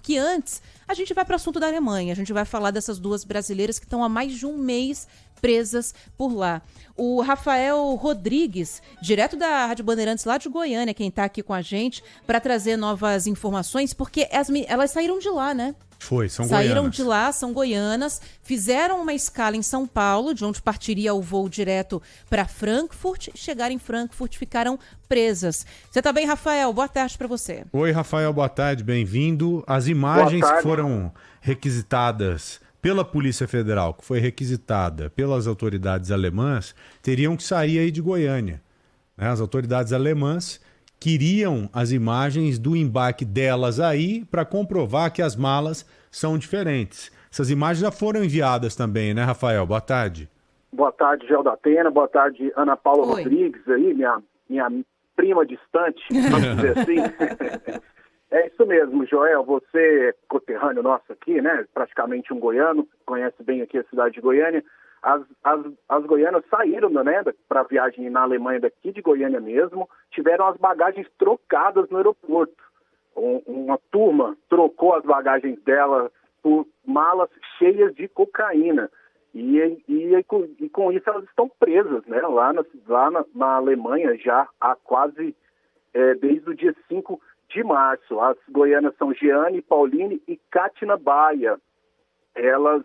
porque antes a gente vai para o assunto da Alemanha, a gente vai falar dessas duas brasileiras que estão há mais de um mês presas por lá. O Rafael Rodrigues, direto da Rádio Bandeirantes lá de Goiânia, quem está aqui com a gente, para trazer novas informações, porque elas saíram de lá, né? São Saíram goianas. de lá, são goianas, fizeram uma escala em São Paulo, de onde partiria o voo direto para Frankfurt, chegaram em Frankfurt, ficaram presas. Você tá bem, Rafael? Boa tarde para você. Oi, Rafael, boa tarde, bem-vindo. As imagens que foram requisitadas pela Polícia Federal, que foi requisitada pelas autoridades alemãs, teriam que sair aí de Goiânia, né? As autoridades alemãs queriam as imagens do embarque delas aí para comprovar que as malas são diferentes. Essas imagens já foram enviadas também, né, Rafael? Boa tarde. Boa tarde, Gel da Atena. Boa tarde, Ana Paula Oi. Rodrigues, aí, minha prima distante, vamos dizer assim. É isso mesmo, Joel. Você é conterrâneo nosso aqui, né? Praticamente um goiano, conhece bem aqui a cidade de Goiânia. As goianas saíram, né, para a viagem na Alemanha daqui de Goiânia mesmo, tiveram as bagagens trocadas no aeroporto. Uma turma trocou as bagagens dela por malas cheias de cocaína. E com isso elas estão presas, né, lá na Alemanha já há quase desde o dia 5 de março. As goianas são Jeane, Pauline e Kátina Baia. Elas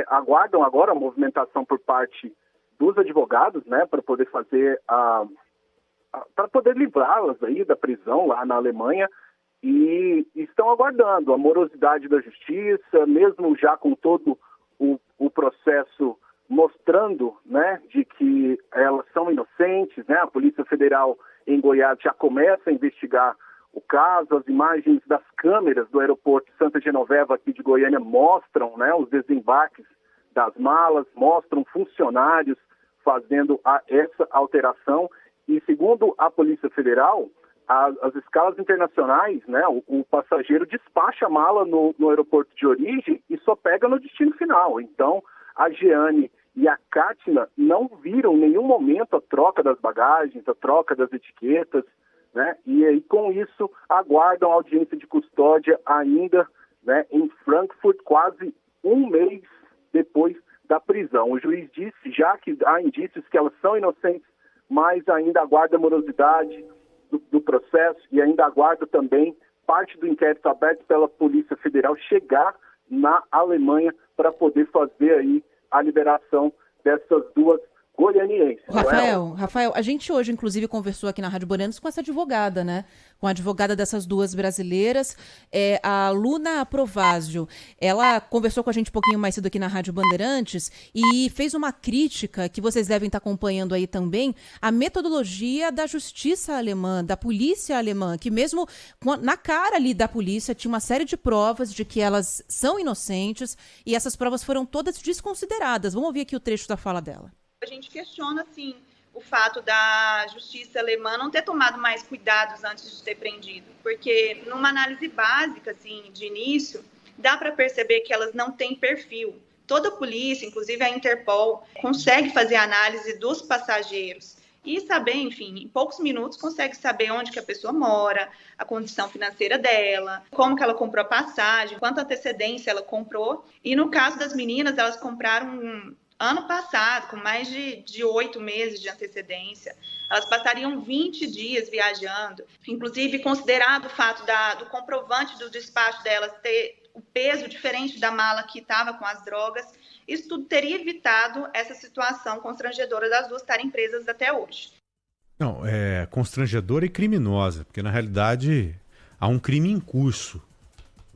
aguardam agora a movimentação por parte dos advogados, né, para poder fazer para poder livrá-las aí da prisão lá na Alemanha, e estão aguardando a morosidade da justiça, mesmo já com todo o processo mostrando, né, de que elas são inocentes, né? A Polícia Federal em Goiás já começa a investigar o caso. As imagens das câmeras do aeroporto Santa Genoveva aqui de Goiânia mostram, né, os desembarques das malas, mostram funcionários fazendo essa alteração. E segundo a Polícia Federal, as escalas internacionais, né, o passageiro despacha a mala no aeroporto de origem e só pega no destino final. Então, a Jeane e a Kátina não viram em nenhum momento a troca das bagagens, a troca das etiquetas, né? E aí, com isso, aguardam a audiência de custódia ainda, né, em Frankfurt, quase um mês depois da prisão. O juiz disse já que há indícios que elas são inocentes, mas ainda aguarda a morosidade do processo e ainda aguarda também parte do inquérito aberto pela Polícia Federal chegar na Alemanha para poder fazer aí a liberação dessas duas goianienses. Rafael, a gente hoje, inclusive, conversou aqui na Rádio Bandeirantes com essa advogada, né? Com a advogada dessas duas brasileiras, a Luna Provásio. Ela conversou com a gente um pouquinho mais cedo aqui na Rádio Bandeirantes e fez uma crítica, que vocês devem estar acompanhando aí também, a metodologia da justiça alemã, da polícia alemã, que mesmo na cara ali da polícia tinha uma série de provas de que elas são inocentes e essas provas foram todas desconsideradas. Vamos ouvir aqui o trecho da fala dela. A gente questiona, assim, o fato da justiça alemã não ter tomado mais cuidados antes de ter prendido, porque numa análise básica, assim, de início, dá para perceber que elas não têm perfil. Toda a polícia, inclusive a Interpol, consegue fazer análise dos passageiros e saber, enfim, em poucos minutos consegue saber onde que a pessoa mora, a condição financeira dela, como que ela comprou a passagem, quanta antecedência ela comprou. E no caso das meninas, elas compraram ano passado, com mais de 8 meses de antecedência. Elas passariam 20 dias viajando. Inclusive, considerado o fato do comprovante do despacho delas ter o peso diferente da mala que estava com as drogas, isso tudo teria evitado essa situação constrangedora das duas estarem presas até hoje. Não, é constrangedora e criminosa, porque na realidade há um crime em curso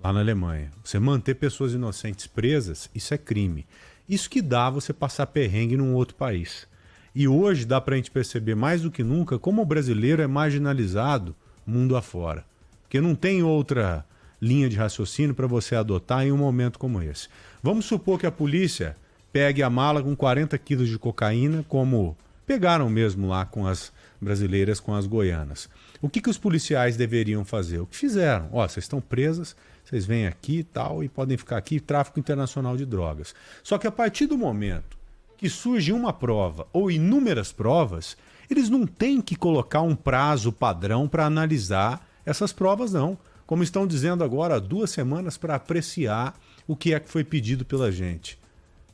lá na Alemanha. Você manter pessoas inocentes presas, isso é crime. Isso que dá você passar perrengue num outro país. E hoje dá pra gente perceber mais do que nunca como o brasileiro é marginalizado mundo afora. Porque não tem outra linha de raciocínio para você adotar em um momento como esse. Vamos supor que a polícia pegue a mala com 40 quilos de cocaína, como pegaram mesmo lá com as brasileiras, com as goianas. O que os policiais deveriam fazer? O que fizeram? Ó, vocês estão presas, vocês vêm aqui e tal, e podem ficar aqui, tráfico internacional de drogas. Só que a partir do momento que surge uma prova ou inúmeras provas, eles não têm que colocar um prazo padrão para analisar essas provas, não. como estão dizendo agora, 2 semanas para apreciar o que é que foi pedido pela gente.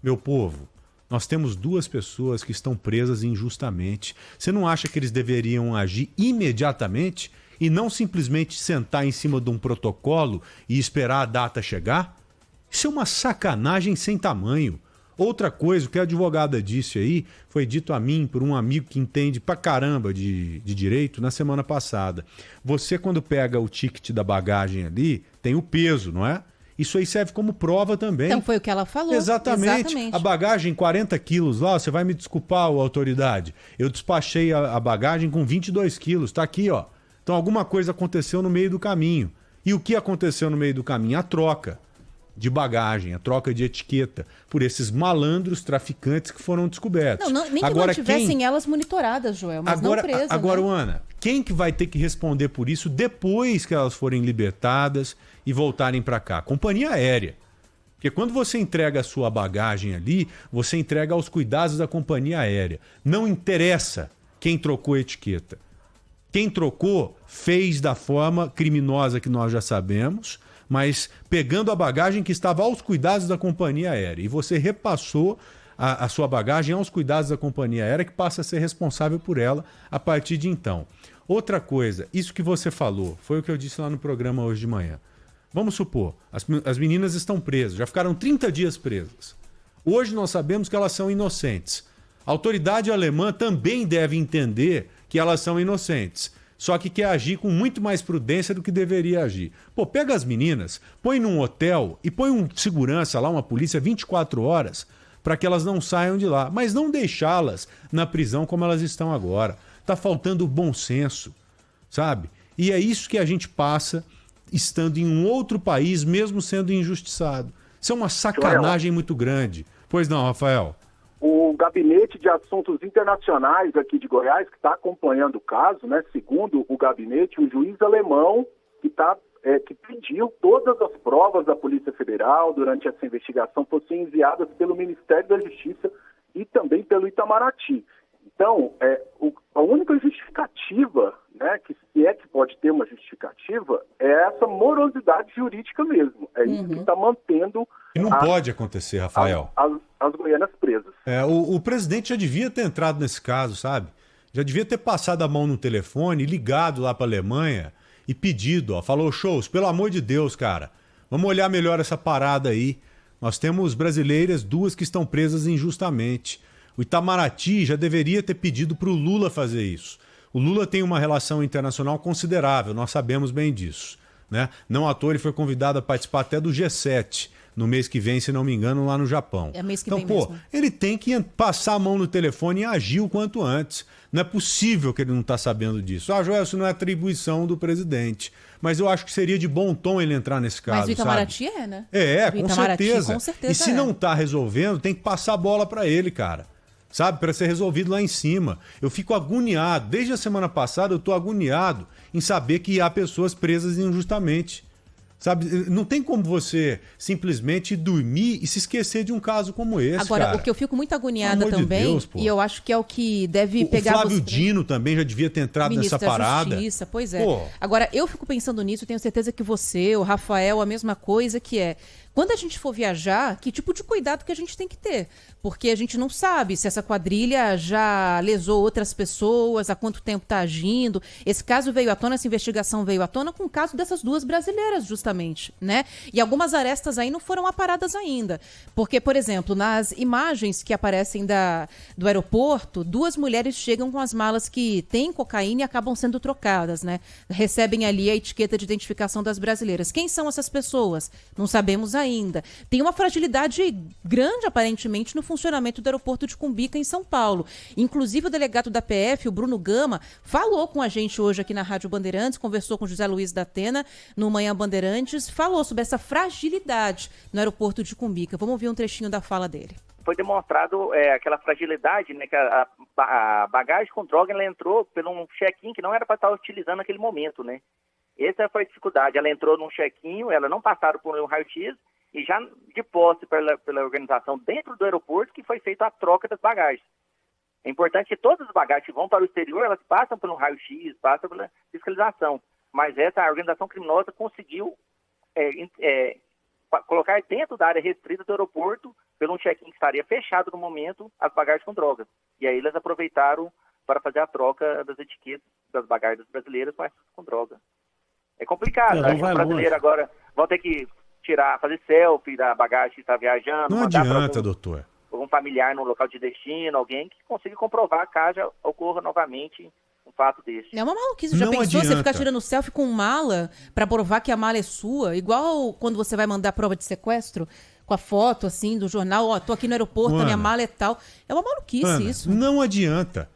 Meu povo, nós temos 2 pessoas que estão presas injustamente. Você não acha que eles deveriam agir imediatamente e não simplesmente sentar em cima de um protocolo e esperar a data chegar? Isso é uma sacanagem sem tamanho. Outra coisa, o que a advogada disse aí, foi dito a mim por um amigo que entende pra caramba de direito na semana passada. Você, quando pega o ticket da bagagem ali, tem o peso, não é? Isso aí serve como prova também. Então foi o que ela falou. Exatamente. A bagagem, 40 quilos lá, você vai me desculpar, autoridade. Eu despachei a bagagem com 22 quilos, tá aqui, ó. Então alguma coisa aconteceu no meio do caminho. E o que aconteceu no meio do caminho? A troca de bagagem, a troca de etiqueta por esses malandros traficantes que foram descobertos. Não, nem que agora, não tivessem elas monitoradas, Joel, mas agora, não presas. Agora, né? Ana, quem que vai ter que responder por isso depois que elas forem libertadas e voltarem para cá? Companhia aérea. Porque quando você entrega a sua bagagem ali, você entrega aos cuidados da companhia aérea. Não interessa quem trocou a etiqueta. Quem trocou fez da forma criminosa que nós já sabemos, mas pegando a bagagem que estava aos cuidados da companhia aérea. E você repassou a sua bagagem aos cuidados da companhia aérea, que passa a ser responsável por ela a partir de então. Outra coisa, isso que você falou, foi o que eu disse lá no programa hoje de manhã. Vamos supor, as meninas estão presas, já ficaram 30 dias presas. Hoje nós sabemos que elas são inocentes. A autoridade alemã também deve entender que elas são inocentes. Só que quer agir com muito mais prudência do que deveria agir. Pô, pega as meninas, põe num hotel e põe um segurança lá, uma polícia, 24 horas, para que elas não saiam de lá. Mas não deixá-las na prisão como elas estão agora. Tá faltando bom senso, sabe? E é isso que a gente passa estando em um outro país, mesmo sendo injustiçado. Isso é uma sacanagem muito grande. Pois não, Rafael? O Gabinete de Assuntos Internacionais aqui de Goiás, que está acompanhando o caso, né? Segundo o gabinete, o juiz alemão que pediu todas as provas da Polícia Federal durante essa investigação fossem enviadas pelo Ministério da Justiça e também pelo Itamaraty. Então, a única justificativa, né, que se é que pode ter uma justificativa, é essa morosidade jurídica mesmo. É isso que está mantendo... E não pode acontecer, Rafael. As goianas presas. O presidente já devia ter entrado nesse caso, sabe? Já devia ter passado a mão no telefone, ligado lá para a Alemanha e pedido, ó, falou, shows, pelo amor de Deus, cara, vamos olhar melhor essa parada aí. Nós temos brasileiras 2 que estão presas injustamente. O Itamaraty já deveria ter pedido para o Lula fazer isso. O Lula tem uma relação internacional considerável, nós sabemos bem disso, né? Não à toa ele foi convidado a participar até do G7 no mês que vem, se não me engano, lá no Japão. É mês que então, vem pô, mesmo. ele tem que passar a mão no telefone e agir o quanto antes. Não é possível que ele não está sabendo disso. Ah, Joel, isso não é atribuição do presidente. Mas eu acho que seria de bom tom ele entrar nesse caso, Mas o Itamaraty sabe? né? Com certeza. E se não está resolvendo, tem que passar a bola para ele, cara. Sabe? Para ser resolvido lá em cima. Eu fico agoniado. Desde a semana passada eu estou agoniado em saber que há pessoas presas injustamente. Sabe? Não tem como você simplesmente dormir e se esquecer de um caso como esse, Agora, cara. o que eu fico muito agoniada também, Deus, e eu acho que é o que deve pegar... O Flávio Dino também já devia ter entrado nessa parada. Da Justiça, pois é. Pô. Agora, eu fico pensando nisso, tenho certeza que você, o Rafael, a mesma coisa, que é... Quando a gente for viajar, que tipo de cuidado que a gente tem que ter? Porque a gente não sabe se essa quadrilha já lesou outras pessoas, há quanto tempo está agindo. Esse caso veio à tona, essa investigação veio à tona com o caso dessas 2 brasileiras, justamente, né? E algumas arestas aí não foram aparadas ainda. Porque, por exemplo, nas imagens que aparecem do aeroporto, 2 mulheres chegam com as malas que têm cocaína e acabam sendo trocadas, né? Recebem ali a etiqueta de identificação das brasileiras. Quem são essas pessoas? Não sabemos ainda. Tem uma fragilidade grande, aparentemente, no funcionamento do aeroporto de Cumbica, em São Paulo. Inclusive, o delegado da PF, o Bruno Gama, falou com a gente hoje aqui na Rádio Bandeirantes, conversou com o José Luiz da Atena, no Manhã Bandeirantes, falou sobre essa fragilidade no aeroporto de Cumbica. Vamos ouvir um trechinho da fala dele. Foi demonstrado aquela fragilidade, né, que a bagagem com droga ela entrou por um check-in que não era para estar utilizando naquele momento, né? Essa foi a dificuldade. Ela entrou num check-in, ela não passaram por um raio-x e já de posse pela organização dentro do aeroporto que foi feita a troca das bagagens. É importante que todas as bagagens que vão para o exterior, elas passam por um raio-x, passam pela fiscalização. mas essa organização criminosa conseguiu colocar dentro da área restrita do aeroporto, pelo um check-in que estaria fechado no momento, as bagagens com drogas. E aí eles aproveitaram para fazer a troca das etiquetas das bagagens brasileiras com droga. É complicado. Os brasileiros agora vão ter que fazer selfie da bagagem que está viajando. Não adianta, doutor. Um familiar no local de destino, alguém que consiga comprovar caso ocorra novamente um fato desse. É uma maluquice. Já Não pensou adianta. você ficar tirando selfie com mala pra provar que a mala é sua? Igual quando você vai mandar prova de sequestro, com a foto, assim, do jornal. Ó, tô aqui no aeroporto, a minha mala é tal. É uma maluquice isso. Não adianta.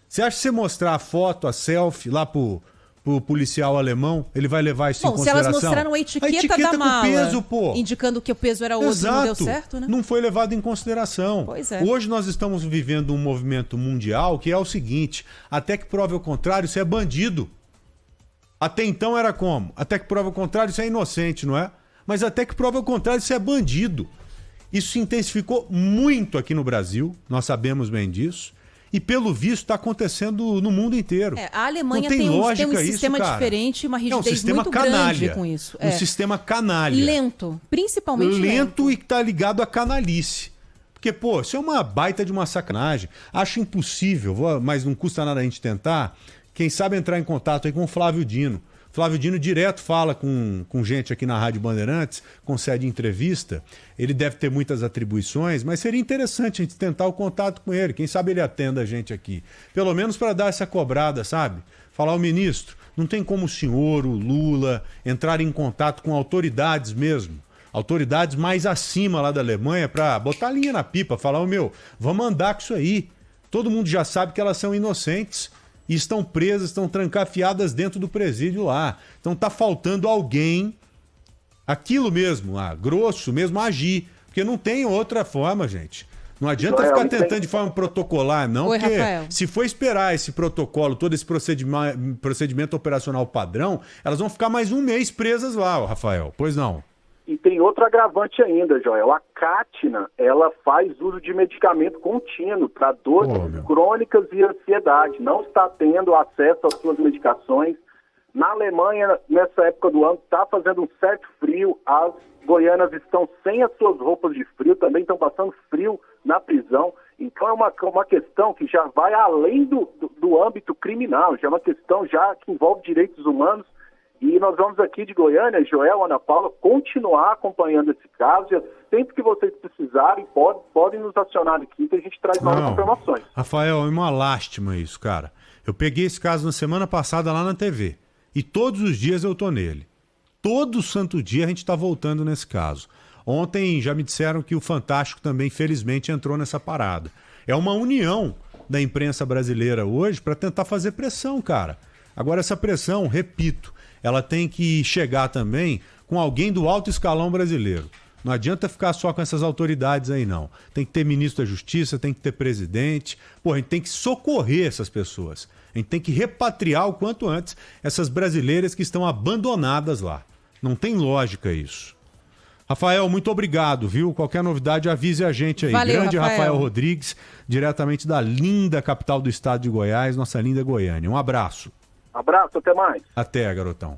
Você acha que você mostrar a foto, a selfie lá pro policial alemão, ele vai levar isso em consideração? Se elas mostraram a etiqueta da mala, com peso, pô. indicando que o peso era outro, Exato. não deu certo, né? Não foi levado em consideração. Pois é. Hoje nós estamos vivendo um movimento mundial que é o seguinte, até que prove o contrário, isso é bandido. Até então era como? Até que prove o contrário, isso é inocente, não é? Mas até que prove o contrário, isso é bandido. Isso se intensificou muito aqui no Brasil, nós sabemos bem disso. E, pelo visto, está acontecendo no mundo inteiro. A Alemanha tem um sistema isso, diferente, uma rigidez um sistema muito canalha, grande com isso. Um sistema canalha. Lento, principalmente lento. E que está ligado à canalice. Porque, pô, isso é uma baita de uma sacanagem. Acho impossível, mas não custa nada a gente tentar. Quem sabe entrar em contato aí com o Flávio Dino. Flávio Dino direto fala com gente aqui na Rádio Bandeirantes, concede entrevista. Ele deve ter muitas atribuições, mas seria interessante a gente tentar o contato com ele. Quem sabe ele atenda a gente aqui. Pelo menos para dar essa cobrada, sabe? Falar ao ministro, não tem como o senhor, o Lula, entrar em contato com autoridades mesmo. Autoridades mais acima lá da Alemanha para botar a linha na pipa, falar, vamos andar com isso aí. Todo mundo já sabe que elas são inocentes. E estão presas, estão trancafiadas dentro do presídio lá. Então tá faltando alguém, aquilo mesmo, grosso mesmo, agir. Porque não tem outra forma, gente. Não adianta ficar tentando de forma protocolar, não. Oi, porque Rafael. Se for esperar esse protocolo, todo esse procedimento operacional padrão, elas vão ficar mais um mês presas lá, Rafael. Pois não. E tem outro agravante ainda, Joel. A Kátina, ela faz uso de medicamento contínuo para dores crônicas e ansiedade. Não está tendo acesso às suas medicações. Na Alemanha, nessa época do ano, está fazendo um certo frio. As goianas estão sem as suas roupas de frio, também estão passando frio na prisão. Então é uma questão que já vai além do âmbito criminal. Já é uma questão já que envolve direitos humanos. E nós vamos aqui de Goiânia, Joel, Ana Paula, continuar acompanhando esse caso. E sempre que vocês precisarem, podem nos acionar aqui que a gente traz novas informações. Rafael, é uma lástima isso, cara. Eu peguei esse caso na semana passada lá na TV. E todos os dias eu tô nele. Todo santo dia a gente tá voltando nesse caso. Ontem já me disseram que o Fantástico também, felizmente, entrou nessa parada. É uma união da imprensa brasileira hoje para tentar fazer pressão, cara. Agora, essa pressão, repito, ela tem que chegar também com alguém do alto escalão brasileiro. Não adianta ficar só com essas autoridades aí, não. Tem que ter ministro da Justiça, tem que ter presidente. Pô, a gente tem que socorrer essas pessoas. A gente tem que repatriar o quanto antes essas brasileiras que estão abandonadas lá. Não tem lógica isso. Rafael, muito obrigado, viu? Qualquer novidade, avise a gente aí. Valeu, Grande Rafael Rodrigues, diretamente da linda capital do estado de Goiás, nossa linda Goiânia. Um abraço. Abraço, até mais. Até, garotão.